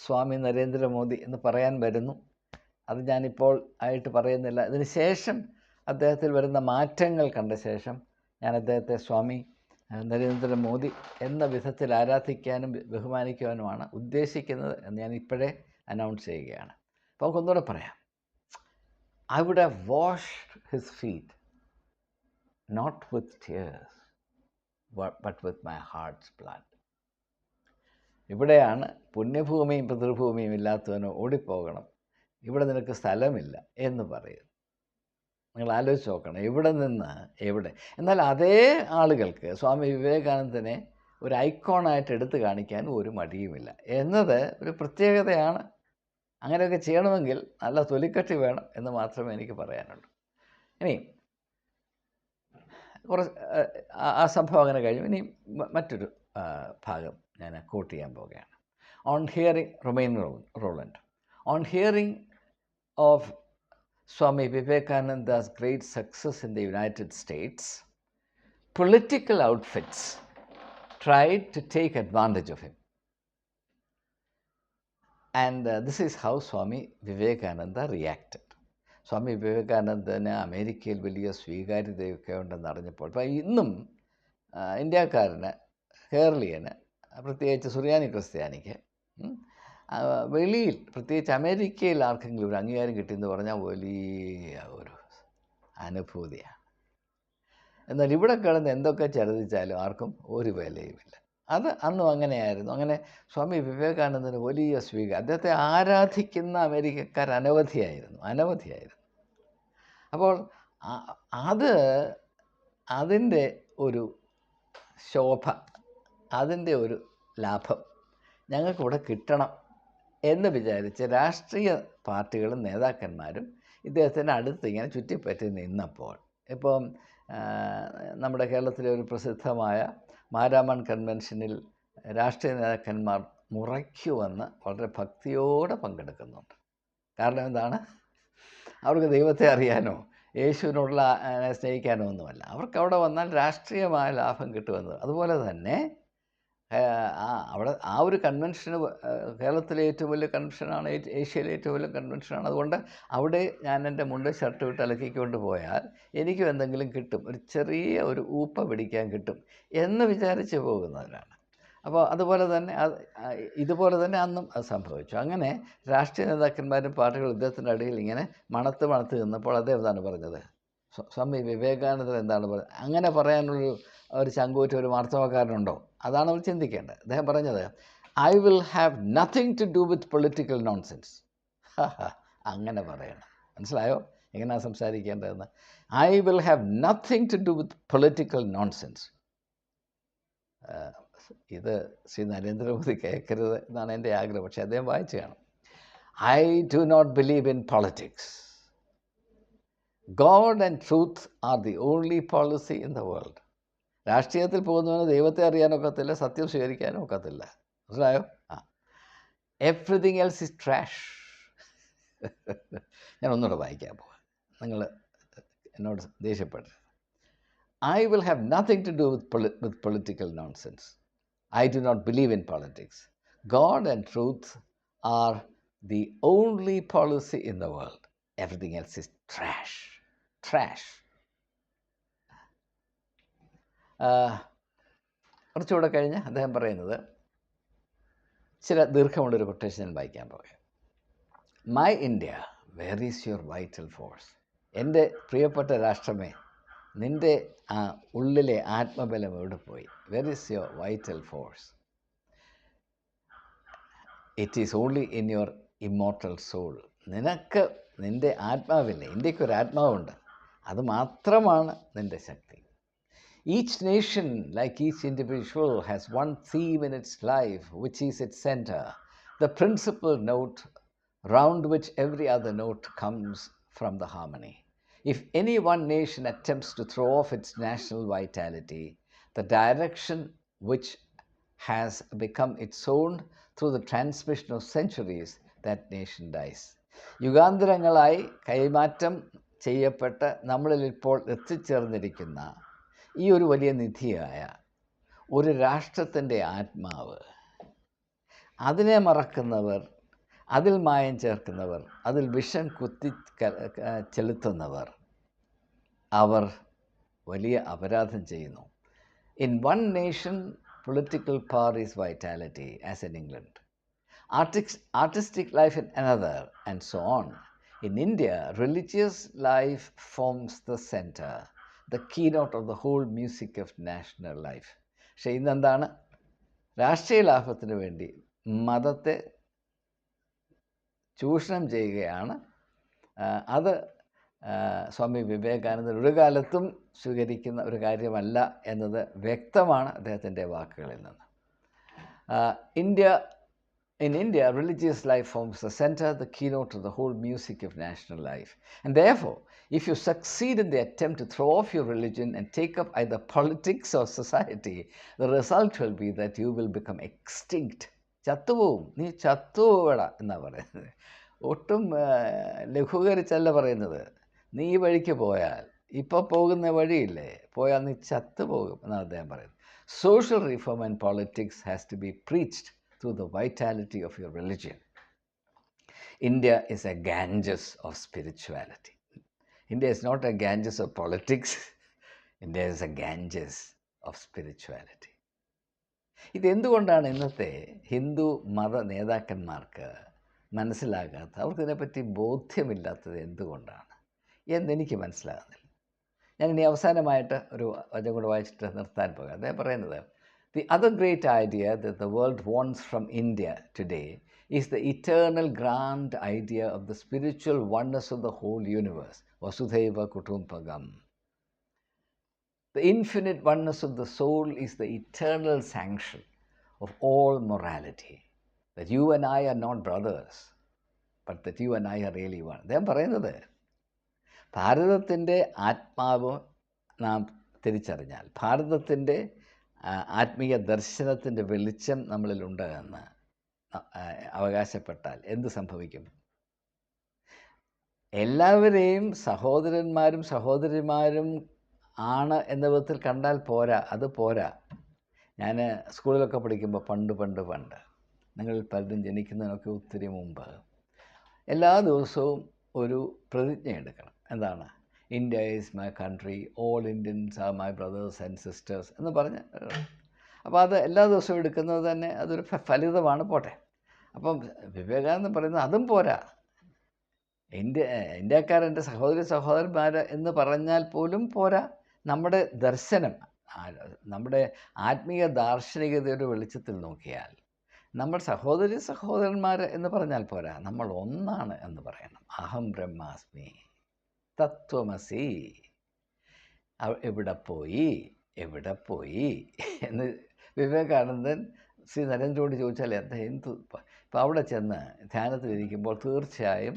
സ്വാമി നരേന്ദ്രമോദി എന്ന് പറയാൻ വരുന്നു. അത് ഞാനിപ്പോൾ ആയിട്ട് പറയുന്നില്ല. ഇതിന് ശേഷം അദ്ദേഹത്തിൽ വരുന്ന മാറ്റങ്ങൾ കണ്ട ശേഷം ഞാൻ അദ്ദേഹത്തെ സ്വാമി നരേന്ദ്രമോദി എന്ന വിധത്തിൽ ആരാധിക്കാനും ബഹുമാനിക്കുവാനുമാണ് ഉദ്ദേശിക്കുന്നത് എന്ന് ഞാൻ ഇപ്പോഴേ അനൗൺസ് ചെയ്യുകയാണ്. അപ്പോൾ നമുക്കൊന്നുകൂടെ പറയാം. I would have washed his feet not with tears but with my heart's blood. ഇവിടെയാണ് പുണ്യഭൂമിയും പിതൃഭൂമിയും ഇല്ലാത്തവനോ ഓടിപ്പോകണം, ഇവിടെ നിനക്ക് സ്ഥലമില്ല എന്ന് പറയും. നിങ്ങൾ ആലോചിച്ച് നോക്കണം, ഇവിടെ നിന്ന് എവിടെ. എന്നാൽ അതേ ആളുകൾക്ക് സ്വാമി വിവേകാനന്ദനെ ഒരു ഐക്കോണായിട്ട് എടുത്തു കാണിക്കാൻ ഒരു മടിയുമില്ല എന്നത് ഒരു പ്രത്യേകതയാണ്. അങ്ങനെയൊക്കെ ചെയ്യണമെങ്കിൽ നല്ല തൊലിക്കട്ടി വേണം എന്ന് മാത്രമേ എനിക്ക് പറയാനുള്ളൂ. ഇനി ആ സംഭവം അങ്ങനെ കഴിഞ്ഞു. ഇനി മറ്റൊരു ഭാഗം ഞാൻ കോട്ട് ചെയ്യാൻ പോവുകയാണ്. On hearing romaine Roland, on hearing of Swami Vivekananda's great success in the United States, political outfits tried to take advantage of him. And this is how Swami Vivekananda reacted. സ്വാമി വിവേകാനന്ദന് അമേരിക്കയിൽ വലിയ സ്വീകാര്യതയൊക്കെ ഉണ്ടെന്ന് അറിഞ്ഞപ്പോൾ, അപ്പോൾ ഇന്നും ഇന്ത്യക്കാരന്, കേരളീയന്, പ്രത്യേകിച്ച് സുറിയാനി ക്രിസ്ത്യാനിക്ക് വെളിയിൽ, പ്രത്യേകിച്ച് അമേരിക്കയിൽ ആർക്കെങ്കിലും ഒരു അംഗീകാരം കിട്ടിയെന്ന് പറഞ്ഞാൽ വലിയ ഒരു അനുഭൂതിയാണ്. എന്നാൽ ഇവിടെ കിടന്ന് എന്തൊക്കെ ചരിച്ചാലും ആർക്കും ഒരു വിലയുമില്ല. അത് അന്നും അങ്ങനെയായിരുന്നു. അങ്ങനെ സ്വാമി വിവേകാനന്ദന് വലിയ അദ്ദേഹത്തെ ആരാധിക്കുന്ന അമേരിക്കക്കാർ അനവധിയായിരുന്നു. അപ്പോൾ അതിൻ്റെ ഒരു ശോഭ, അതിൻ്റെ ഒരു ലാഭം ഞങ്ങൾക്കിവിടെ കിട്ടണം എന്ന് വിചാരിച്ച് രാഷ്ട്രീയ പാർട്ടികളും നേതാക്കന്മാരും ഇദ്ദേഹത്തിൻ്റെ അടുത്ത് ഇങ്ങനെ ചുറ്റിപ്പറ്റി നിന്നപ്പോൾ, ഇപ്പം നമ്മുടെ കേരളത്തിലെ ഒരു പ്രസിദ്ധമായ മാരാമൺ കൺവെൻഷനിൽ രാഷ്ട്രീയ നേതാക്കന്മാർ മുറയ്ക്കുവന്ന് വളരെ ഭക്തിയോടെ പങ്കെടുക്കുന്നുണ്ട്. കാരണം എന്താണ്? അവർക്ക് ദൈവത്തെ അറിയാനോ യേശുവിനോടുള്ള സ്നേഹിക്കാനോ ഒന്നുമല്ല. അവർക്ക് അവിടെ വന്നാൽ രാഷ്ട്രീയമായ ലാഭം കിട്ടുമെന്ന്. അതുപോലെ തന്നെ അവിടെ ആ ഒരു കൺവെൻഷന് കേരളത്തിലെ ഏറ്റവും വലിയ കൺവെൻഷനാണ്, ഏഷ്യയിലെ ഏറ്റവും വലിയ കൺവെൻഷനാണ്. അതുകൊണ്ട് അവിടെ ഞാൻ എൻ്റെ മുണ്ട് ഷർട്ട് വിട്ട് അലക്കിക്കൊണ്ട് പോയാൽ എനിക്കും എന്തെങ്കിലും കിട്ടും, ഒരു ചെറിയ ഒരു ഊപ്പ പിടിക്കാൻ കിട്ടും എന്ന് വിചാരിച്ച് പോകുന്നവരാണ്. അപ്പോൾ അതുപോലെ തന്നെ ഇതുപോലെ തന്നെ അന്നും അത് സംഭവിച്ചു. അങ്ങനെ രാഷ്ട്രീയ നേതാക്കന്മാരും പാർട്ടികളും ഇദ്ദേഹത്തിൻ്റെ അടിയിൽ ഇങ്ങനെ മണത്ത് നിന്നപ്പോൾ അദ്ദേഹം എന്താണ് പറഞ്ഞത്? സ്വാമി വിവേകാനന്ദൻ എന്താണ് പറഞ്ഞത്? അങ്ങനെ പറയാനുള്ളൊരു ചങ്കൂറ്റം ഒരു മാർത്തവക്കാരനുണ്ടോ? അതാണ് അവർ ചിന്തിക്കേണ്ടത്. അദ്ദേഹം പറഞ്ഞത്, I will have nothing to do with political nonsense. അങ്ങനെ പറയണം. മനസ്സിലായോ എങ്ങനെയാണ് സംസാരിക്കേണ്ടതെന്ന്? I will have nothing to do with political nonsense. ഇത് ശ്രീ നരേന്ദ്രമോദി കേൾക്കരുത് എന്നാണ് എൻ്റെ ആഗ്രഹം. പക്ഷേ അദ്ദേഹം വായിച്ചു കാണും. I do not believe in politics. God and truth are the only policy in the world. രാഷ്ട്രീയത്തിൽ പോകുന്നവന് ദൈവത്തെ അറിയാനൊക്കത്തില്ല, സത്യം സ്വീകരിക്കാനും ഒക്കത്തില്ല. മനസ്സിലായോ? Everything else is trash. ഞാൻ ഒന്നുകൂടെ വായിക്കാൻ പോവാം, നിങ്ങൾ എന്നോട് ദേഷ്യപ്പെടരുത്. I will have nothing to do with political nonsense. I do not believe in politics. God and truth are the only policy in the world. Everything else is trash. Trash. കുറച്ചുകൂടെ കഴിഞ്ഞ് അദ്ദേഹം പറയുന്നത് ചില ദീർഘമുള്ളൊരു കൊട്ടേഷൻ വായിക്കാൻ പോകാം. My India, where is your vital force? എൻ്റെ പ്രിയപ്പെട്ട രാഷ്ട്രമേ, നിൻ്റെ ആ ഉള്ളിലെ ആത്മബലം എവിടെ പോയി? Where is your vital force? It is only in your immortal soul. നിനക്ക് നിൻ്റെ ആത്മാവില്ലേ, ഇന്ത്യക്കൊരു ആത്മാവുണ്ട്, അത് മാത്രമാണ് നിൻ്റെ ശക്തി. Each nation, like each individual, has one theme in its life which is its centre, the principal note round which every other note comes from the harmony. If any one nation attempts to throw off its national vitality, the direction which has become its own through the transmission of centuries, that nation dies. യുഗാന്തരങ്ങളായി കൈമാറ്റം ചെയ്യപ്പെട്ട് നമ്മളിൽ ഇപ്പോൾ എത്തിച്ചേർന്നിരിക്കുന്ന ഈ ഒരു വലിയ നിധിയായ ഒരു രാഷ്ട്രത്തിൻ്റെ ആത്മാവ്, അതിനെ മറക്കുന്നവർ, അതിൽ മായം ചേർക്കുന്നവർ, അതിൽ വിഷം കുത്തി ചെലുത്തുന്നവർ, അവർ വലിയ അപരാധം ചെയ്യുന്നു. In one nation political power is vitality, as in England. Artistic life in another, and so on. In India, religious life forms the center, the keynote of the whole music of national life. പക്ഷേ ഇന്നെന്താണ്? രാഷ്ട്രീയ ലാഭത്തിന് വേണ്ടി മതത്തെ ചൂഷണം ചെയ്യുകയാണ്. അത് സ്വാമി വിവേകാനന്ദൻ ഒരു കാലത്തും സ്വീകരിക്കുന്ന ഒരു കാര്യമല്ല എന്നത് വ്യക്തമാണ് അദ്ദേഹത്തിൻ്റെ വാക്കുകളിൽ നിന്ന്. In India, religious life forms the center, the keynote of the whole music of national life. And therefore, if you succeed in the attempt to throw off your religion and take up either politics or society, the result will be that you will become extinct. ചത്തുപോകും, നീ ചത്തുപോകടാ എന്നാണ് പറയുന്നത്. ഒട്ടും ലഘൂകരിച്ചല്ല പറയുന്നത്. നീ ഈ വഴിക്ക് പോയാൽ, ഇപ്പോൾ പോകുന്ന വഴിയില്ലേ, പോയാൽ നീ ചത്തുപോകും എന്നാണ് അദ്ദേഹം പറയുന്നത്. Social reform and politics has to be preached through the vitality of your religion. India is a Ganges of spirituality. India is not a Ganges of politics. India is a Ganges of spirituality. ഇതെന്തുകൊണ്ടാണ് ഇന്നത്തെ ഹിന്ദു മത നേതാക്കന്മാർക്ക് മനസ്സിലാകാത്തത്, അവർക്കിതിനെപ്പറ്റി ബോധ്യമില്ലാത്തത് എന്തുകൊണ്ടാണ് എന്നെനിക്ക് മനസ്സിലാകുന്നില്ല. ഞാനിനി അവസാനമായിട്ട് ഒരു വചനം കൂടെ വായിച്ചിട്ട് നിർത്താൻ പോകാം. അദ്ദേഹം പറയുന്നത്, the other great idea that the world wants from India today is the eternal grand idea of the spiritual oneness of the whole universe, Vasudhaiva Kutumbakam. The infinite oneness of the soul is the eternal sanction of all morality. That you and I are not brothers, but that you and I are really one. അദ്ദേഹം പറയുന്നത്, ഭാരതത്തിൻ്റെ ആത്മാവ് നാം തിരിച്ചറിഞ്ഞാൽ, ഭാരതത്തിൻ്റെ ആത്മീയ ദർശനത്തിൻ്റെ വെളിച്ചം നമ്മളിലുണ്ട് എന്ന് അവകാശപ്പെട്ടാൽ എന്ത് സംഭവിക്കും? എല്ലാവരെയും സഹോദരന്മാരും സഹോദരിമാരും ആണ് എന്ന വിധത്തിൽ കണ്ടാൽ പോരാ, അത് പോരാ. ഞാൻ സ്കൂളിലൊക്കെ പഠിക്കുമ്പോൾ പണ്ട് നിങ്ങൾ പലരും ജനിക്കുന്നതിനൊക്കെ ഒത്തിരി മുമ്പ് എല്ലാ ദിവസവും ഒരു പ്രതിജ്ഞ എടുക്കണം. എന്താണ്? India is my country, all Indians are my brothers and sisters എന്ന് പറഞ്ഞ്. അപ്പോൾ അത് എല്ലാ ദിവസവും എടുക്കുന്നത് തന്നെ അതൊരു ഫലിതമാണ്. പോട്ടെ. അപ്പം വിവേകാനന്ദൻ പറയുന്നത് അതും പോരാ. ഇന്ത്യക്കാരെൻ്റെ സഹോദരന്മാർ എന്ന് പറഞ്ഞാൽ പോലും പോരാ. നമ്മുടെ ദർശനം, നമ്മുടെ ആത്മീയ ദാർശനികതയുടെ വെളിച്ചത്തിൽ നോക്കിയാൽ നമ്മൾ സഹോദരന്മാർ എന്ന് പറഞ്ഞാൽ പോരാ, നമ്മൾ ഒന്നാണ് എന്ന് പറയണം. അഹം ബ്രഹ്മാസ്മി തത്വമസി. എവിടെ പോയി എന്ന് വിവേകാനന്ദൻ ശ്രീ നരേന്ദ്രനോട് ചോദിച്ചാൽ എന്ത് ഇപ്പം അവിടെ ചെന്ന് ധ്യാനത്തിലിരിക്കുമ്പോൾ തീർച്ചയായും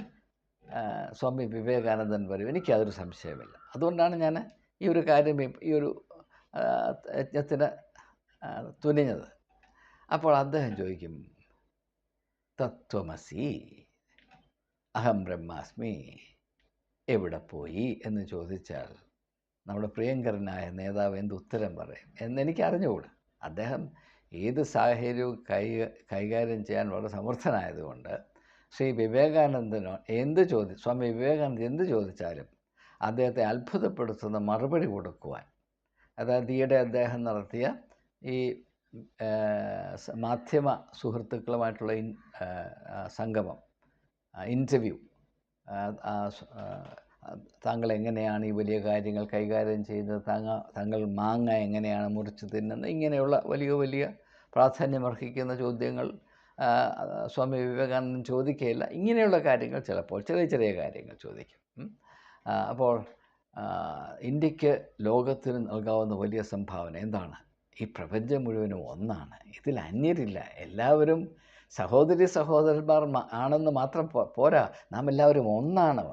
സ്വാമി വിവേകാനന്ദൻ വരും. എനിക്കതൊരു സംശയമില്ല. അതുകൊണ്ടാണ് ഞാൻ ഈ ഒരു കാര്യം, ഈ ഒരു യജ്ഞത്തിന് തുനിഞ്ഞത്. അപ്പോൾ അദ്ദേഹം ചോദിക്കും, തത്വമസി അഹം ബ്രഹ്മാസ്മി എവിടെ പോയി എന്ന് ചോദിച്ചാൽ നമ്മുടെ പ്രിയങ്കരനായ നേതാവ് എന്ത് ഉത്തരം പറയും എന്നെനിക്ക് അറിഞ്ഞുകൂടാ. അദ്ദേഹം ഏത് സാഹചര്യവും കൈകാര്യം ചെയ്യാൻ വളരെ സമർത്ഥനായതുകൊണ്ട് ശ്രീ വിവേകാനന്ദനോ സ്വാമി വിവേകാനന്ദൻ എന്ത് ചോദിച്ചാലും അദ്ദേഹത്തെ അത്ഭുതപ്പെടുത്തുന്ന മറുപടി കൊടുക്കുവാൻ, അതായത് ഈയിടെ അദ്ദേഹം നടത്തിയ ഈ മാധ്യമ സുഹൃത്തുക്കളുമായിട്ടുള്ള സംഗമം, ഇൻ്റർവ്യൂ, താങ്കൾ എങ്ങനെയാണ് ഈ വലിയ കാര്യങ്ങൾ കൈകാര്യം ചെയ്യുന്നത്, താങ്കൾ മാങ്ങ എങ്ങനെയാണ് മുറിച്ച് തിന്നുന്നത്, ഇങ്ങനെയുള്ള വലിയ പ്രാധാന്യമർഹിക്കുന്ന ചോദ്യങ്ങൾ സ്വാമി വിവേകാനന്ദൻ ചോദിക്കുകയില്ല. ഇങ്ങനെയുള്ള കാര്യങ്ങൾ ചിലപ്പോൾ ചെറിയ കാര്യങ്ങൾ ചോദിക്കും. അപ്പോൾ ഇന്ത്യക്ക് ലോകത്തിന് നൽകാവുന്ന വലിയ സംഭാവന എന്താണ്? ഈ പ്രപഞ്ചം മുഴുവനും ഒന്നാണ്, ഇതിൽ അന്യരില്ല, എല്ലാവരും സഹോദരന്മാർ ആണെന്ന് മാത്രം പോരാ, നാം എല്ലാവരും ഒന്നാണ്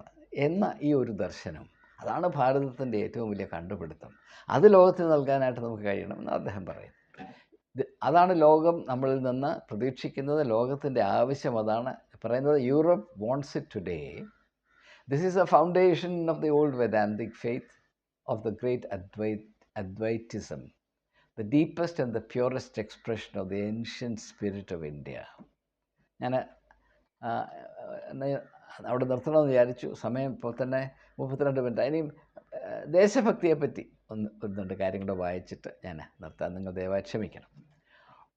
എന്ന ഈ ഒരു ദർശനം, അതാണ് ഭാരതത്തിൻ്റെ ഏറ്റവും വലിയ കണ്ടുപിടുത്തം. അത് ലോകത്തിന് നൽകാനായിട്ട് നമുക്ക് കഴിയണമെന്ന് അദ്ദേഹം പറയും. അതാണ് ലോകം നമ്മളിൽ നിന്ന് പ്രതീക്ഷിക്കുന്നത്, ലോകത്തിൻ്റെ ആവശ്യം അതാണ് പറയുന്നത്. Europe wants it today. This is a foundation of the old Vedantic faith of the great Advaitism, the deepest and the purest expression of the ancient spirit of India. ഞാൻ അവിടെ നിർത്തണമെന്ന് വിചാരിച്ചു. സമയം ഇപ്പോൾ തന്നെ 32 മിനിറ്റ്. ഇനിയും ദേശഭക്തിയെപ്പറ്റി ഒന്ന് രണ്ട് കാര്യങ്ങൾ വായിച്ചിട്ട് ഞാൻ നിർത്താൻ നിങ്ങൾ ദയവായി ക്ഷമിക്കണം.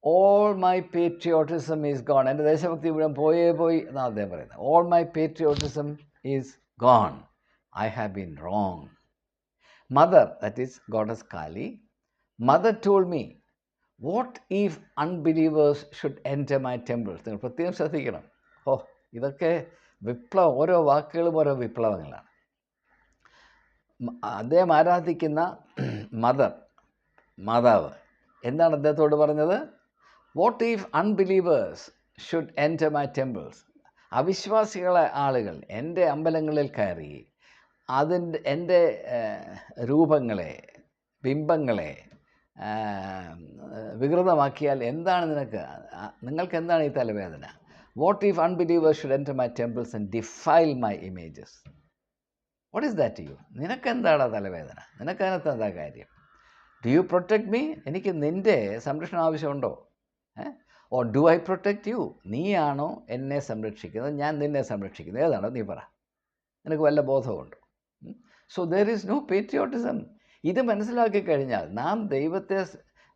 All my patriotism is gone. എൻ്റെ ദേശഭക്തി മുഴുവൻ പോയി എന്നാണ് അദ്ദേഹം പറയുന്നത്. All my patriotism is gone. I have been wrong. Mother, that is goddess Kali, Mother told me, what if unbelievers should enter my temples? നിങ്ങൾ പ്രത്യേകം ശ്രദ്ധിക്കണം. ഇതൊക്കെ ഓരോ വാക്കുകളും ഓരോ വിപ്ലവങ്ങളാണ്. അദ്ദേഹം ആരാധിക്കുന്ന മാതാവ് എന്താണ് അദ്ദേഹത്തോട് പറഞ്ഞത്? What if unbelievers should enter my temples? അവിശ്വാസികളെ ആളുകൾ എൻ്റെ അമ്പലങ്ങളിൽ കയറി എൻ്റെ രൂപങ്ങളെ, ബിംബങ്ങളെ വികൃതമാക്കിയാൽ എന്താണ് നിങ്ങൾക്ക് എന്താണ് ഈ തലവേദന? What if unbelievers should enter my temples and defile my images? What is that you? നിനക്കെന്താണ് തലവേദന? നിനക്കതിനകത്ത് എന്താ കാര്യം? Do you protect me? എനിക്ക് നിൻ്റെ സംരക്ഷണം ആവശ്യമുണ്ടോ? Or do I protect you? നീയാണോ എന്നെ സംരക്ഷിക്കുന്നത്, ഞാൻ നിന്നെ സംരക്ഷിക്കുന്നത്? ഏതാണോ നീ പറ. നിനക്ക് വല്ല ബോധമുണ്ടോ? So there is no patriotism. ഇത് മനസ്സിലാക്കി കഴിഞ്ഞാൽ നാം ദൈവത്തെ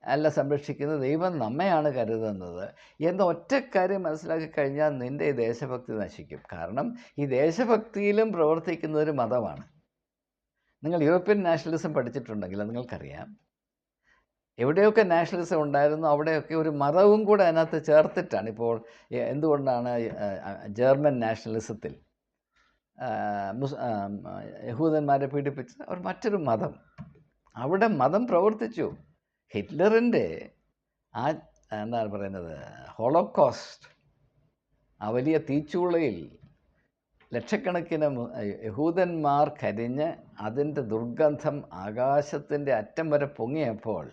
അല്ല സംരക്ഷിക്കുന്നത്, ദൈവം നമ്മയാണ് കരുതുന്നത് എന്ന ഒറ്റ കാര്യം മനസ്സിലാക്കി കഴിഞ്ഞാൽ നിൻ്റെ ഈ ദേശഭക്തി നശിക്കും. കാരണം ഈ ദേശഭക്തിയിലും പ്രവർത്തിക്കുന്ന ഒരു മതമാണ്. നിങ്ങൾ യൂറോപ്യൻ നാഷണലിസം പഠിച്ചിട്ടുണ്ടെങ്കിൽ നിങ്ങൾക്കറിയാം, എവിടെയൊക്കെ നാഷണലിസം ഉണ്ടായിരുന്നു അവിടെയൊക്കെ ഒരു മതവും കൂടെ അതിനകത്ത് ചേർത്തിട്ടാണ്. ഇപ്പോൾ എന്തുകൊണ്ടാണ് ജർമ്മൻ നാഷണലിസത്തിൽ യഹൂദന്മാരെ പീഡിപ്പിച്ച് അവർ മറ്റൊരു മതം, അവിടെ മതം പ്രവർത്തിച്ചു. ഹിറ്റ്ലറിൻ്റെ എന്താണ് പറയുന്നത്, ഹോളോകോസ്റ്റ്, ആ വലിയ തീച്ചൂളയിൽ ലക്ഷക്കണക്കിന് യഹൂദന്മാർ കരിഞ്ഞ് അതിൻ്റെ ദുർഗന്ധം ആകാശത്തിൻ്റെ അറ്റം വരെ പൊങ്ങിയപ്പോൾ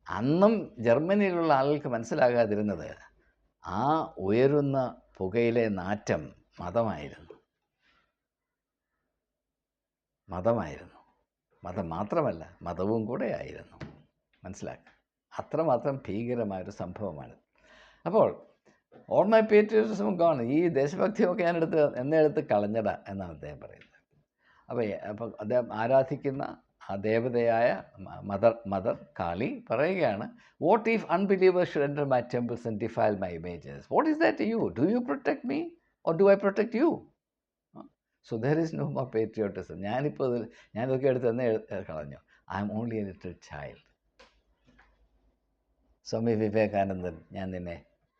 അന്നും ജർമ്മനിയിലുള്ള ആളുകൾക്ക് മനസ്സിലാകാതിരുന്നത് ആ ഉയരുന്ന പുകയിലെ നാറ്റം മതമായിരുന്നു. മതം മാത്രമല്ല, മതവും കൂടെ ആയിരുന്നു. മനസ്സിലാക്കുക. അത്രമാത്രം ഭീകരമായൊരു സംഭവമാണ്. അപ്പോൾ ഓൾ മൈ പേട്രിയോട്ടിസം ഗോൺ, ഈ ദേശഭക്തിയൊക്കെ എന്നെടുത്ത് കളഞ്ഞടാ എന്നാണ് അദ്ദേഹം പറയുന്നത്. അപ്പോൾ അദ്ദേഹം ആരാധിക്കുന്ന ആ ദേവതയായ മദർ കാളി പറയുകയാണ്, what if unbelievers should enter my temples and defile my images, what is that to you, do you protect me or do I protect you? So there is no more patriotism. ഞാനിതൊക്കെ എടുത്ത് എന്നെ കളഞ്ഞു. I am only a little child. Swami വിവേകാനന്ദൻ, ഞാൻ നിന്നെ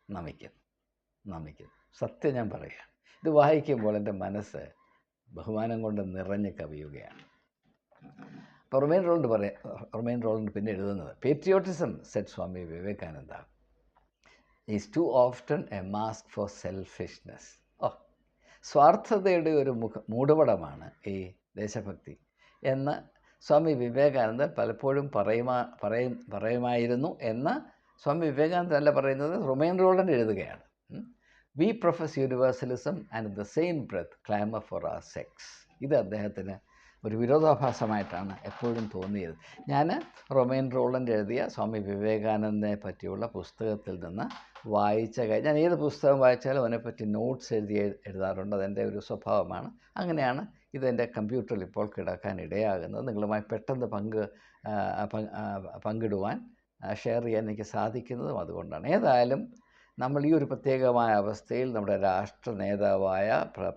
നമിക്കുന്നു. സത്യം ഞാൻ പറയാം, ഇത് വായിക്കുമ്പോൾ എൻ്റെ മനസ്സ് ബഹുമാനം കൊണ്ട് നിറഞ്ഞ് കവിയുകയാണ്. അപ്പോൾ റൊമൈൻ റോളണ്ട് പിന്നെ എഴുതുന്നത്, patriotism, said Swami Vivekananda, is too often a mask for selfishness. സ്വാർത്ഥതയുടെ ഒരു മൂടുപടമാണ് ഈ ദേശഭക്തി എന്ന് സ്വാമി വിവേകാനന്ദൻ പലപ്പോഴും പറയുമായിരുന്നു എന്ന് സ്വാമി വിവേകാനന്ദൻ അല്ല പറയുന്നത്, റൊമൈൻ റോളണ്ട് എഴുതുകയാണ്. We profess universalism and in the same breath clamour for our sects. ഇത് അദ്ദേഹത്തിന് ഒരു വിരോധാഭാസമായിട്ടാണ് എപ്പോഴും തോന്നിയത്. ഞാൻ റൊമൈൻ റോളണ്ട് എഴുതിയ സ്വാമി വിവേകാനന്ദനെ പറ്റിയുള്ള പുസ്തകത്തിൽ നിന്ന് ഞാൻ ഏത് പുസ്തകം വായിച്ചാലും അതിനെപ്പറ്റി നോട്ട്സ് എഴുതാറുണ്ട്. അതെൻ്റെ ഒരു സ്വഭാവമാണ്. അങ്ങനെയാണ് ഇതെൻ്റെ കമ്പ്യൂട്ടറിൽ ഇപ്പോൾ കിടക്കാൻ ഇടയാകുന്നത്. നിങ്ങളുമായി പെട്ടെന്ന് പങ്കിടുവാൻ ഷെയർ ചെയ്യാൻ എനിക്ക് സാധിക്കുന്നതും അതുകൊണ്ടാണ്. ഏതായാലും നമ്മൾ ഈ ഒരു പ്രത്യേകമായ അവസ്ഥയിൽ നമ്മുടെ രാഷ്ട്ര നേതാവായ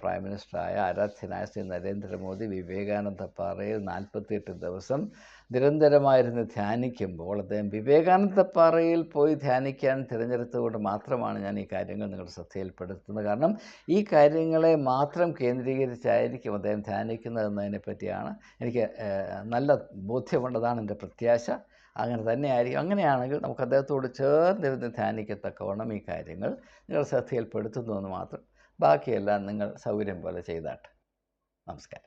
പ്രൈം മിനിസ്റ്ററായ ആരാധ്യനായ ശ്രീ നരേന്ദ്രമോദി വിവേകാനന്ദ പാറയിൽ 48 ദിവസം നിരന്തരമായിരുന്ന് ധ്യാനിക്കുമ്പോൾ, അദ്ദേഹം വിവേകാനന്ദ പാറയിൽ പോയി ധ്യാനിക്കാൻ തിരഞ്ഞെടുത്തുകൊണ്ട് മാത്രമാണ് ഞാൻ ഈ കാര്യങ്ങൾ നിങ്ങളുടെ ശ്രദ്ധയിൽപ്പെടുത്തുന്നത്. കാരണം ഈ കാര്യങ്ങളെ മാത്രം കേന്ദ്രീകരിച്ചായിരിക്കും അദ്ദേഹം ധ്യാനിക്കുന്നതെന്നതിനെ പറ്റിയാണ് എനിക്ക് നല്ല ബോധ്യമുള്ളതാണ് എൻ്റെ പ്രത്യാശ. അങ്ങനെ തന്നെയായിരിക്കും. അങ്ങനെയാണെങ്കിൽ നമുക്ക് അദ്ദേഹത്തോട് ചേർന്നിരുന്ന് ധ്യാനിക്കത്തക്കവണ്ണം ഈ കാര്യങ്ങൾ നിങ്ങൾ ശ്രദ്ധയിൽപ്പെടുത്തുന്നു എന്ന് മാത്രം. ബാക്കിയെല്ലാം നിങ്ങൾ സൗകര്യം പോലെ ചെയ്താട്ടെ. നമസ്കാരം.